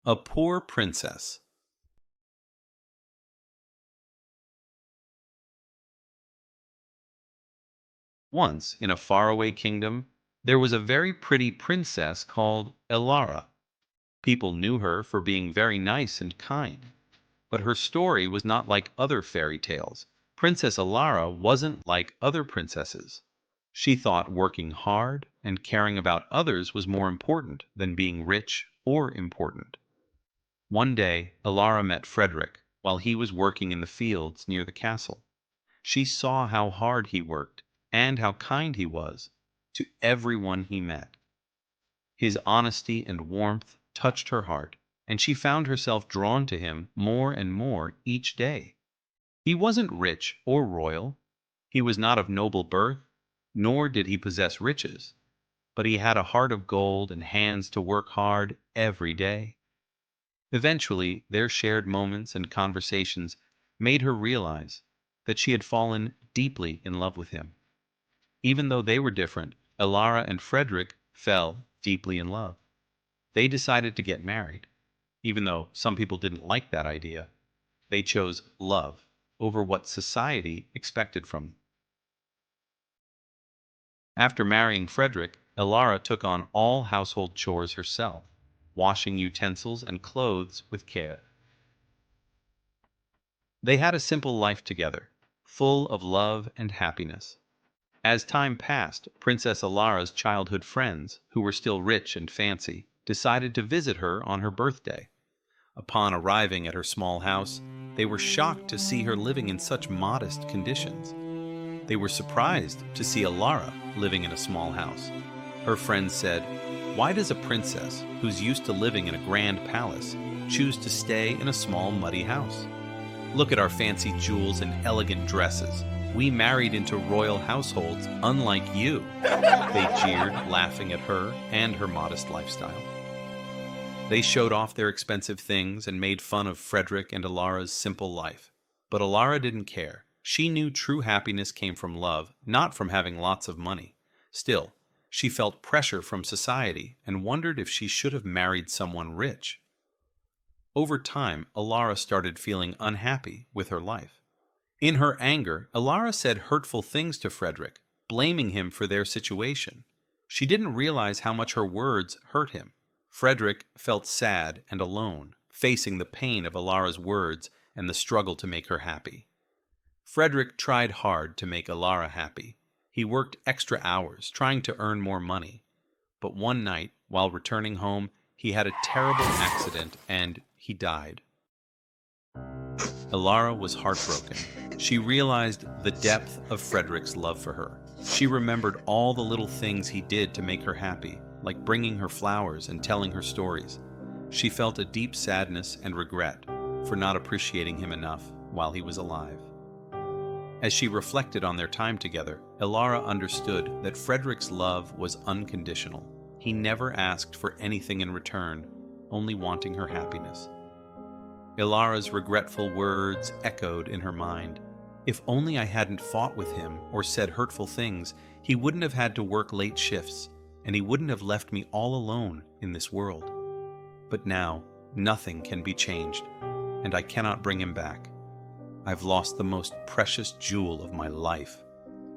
A poor princess. Once, in a faraway kingdom, there was a very pretty princess called Elara. People knew her for being very nice and kind. But her story was not like other fairy tales. Princess Elara wasn't like other princesses. She thought working hard and caring about others was more important than being rich or important. One day, Elara met Frederick while he was working in the fields near the castle. She saw how hard he worked and how kind he was to everyone he met. His honesty and warmth touched her heart, and she found herself drawn to him more and more each day. He wasn't rich or royal. He was not of noble birth, nor did he possess riches, but he had a heart of gold and hands to work hard every day. Eventually, their shared moments and conversations made her realize that she had fallen deeply in love with him. Even though they were different, Elara and Frederick fell deeply in love. They decided to get married. Even though some people didn't like that idea, they chose love over what society expected from them. After marrying Frederick, Elara took on all household chores herself, washing utensils and clothes with care. They had a simple life together, full of love and happiness. As time passed, Princess Alara's childhood friends, who were still rich and fancy, decided to visit her on her birthday. Upon arriving at her small house, they were shocked to see her living in such modest conditions. They were surprised to see Elara living in a small house. Her friends said, "Why does a princess who's used to living in a grand palace choose to stay in a small muddy house? Look at our fancy jewels and elegant dresses. We married into royal households unlike you." They jeered, laughing at her and her modest lifestyle. They showed off their expensive things and made fun of Frederick and Elara's simple life. But Elara didn't care. She knew true happiness came from love, not from having lots of money. Still, she felt pressure from society and wondered if she should have married someone rich. Over time, Elara started feeling unhappy with her life. In her anger, Elara said hurtful things to Frederick, blaming him for their situation. She didn't realize how much her words hurt him. Frederick felt sad and alone, facing the pain of Elara's words and the struggle to make her happy. Frederick tried hard to make Elara happy. He worked extra hours, trying to earn more money. But one night, while returning home, he had a terrible accident and he died. Elara was heartbroken. She realized the depth of Frederick's love for her. She remembered all the little things he did to make her happy, like bringing her flowers and telling her stories. She felt a deep sadness and regret for not appreciating him enough while he was alive. As she reflected on their time together, Elara understood that Frederick's love was unconditional. He never asked for anything in return, only wanting her happiness. Elara's regretful words echoed in her mind. If only I hadn't fought with him or said hurtful things, he wouldn't have had to work late shifts, and he wouldn't have left me all alone in this world. But now, nothing can be changed, and I cannot bring him back. I've lost the most precious jewel of my life,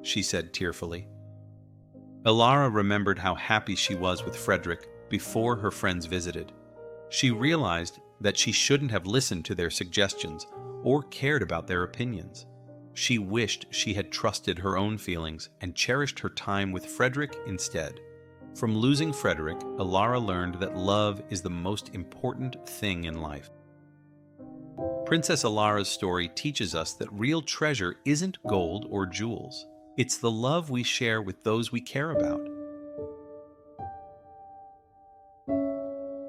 she said tearfully. Elara remembered how happy she was with Frederick before her friends visited. She realized that she shouldn't have listened to their suggestions or cared about their opinions. She wished she had trusted her own feelings and cherished her time with Frederick instead. From losing Frederick, Elara learned that love is the most important thing in life. Princess Elara's story teaches us that real treasure isn't gold or jewels. It's the love we share with those we care about.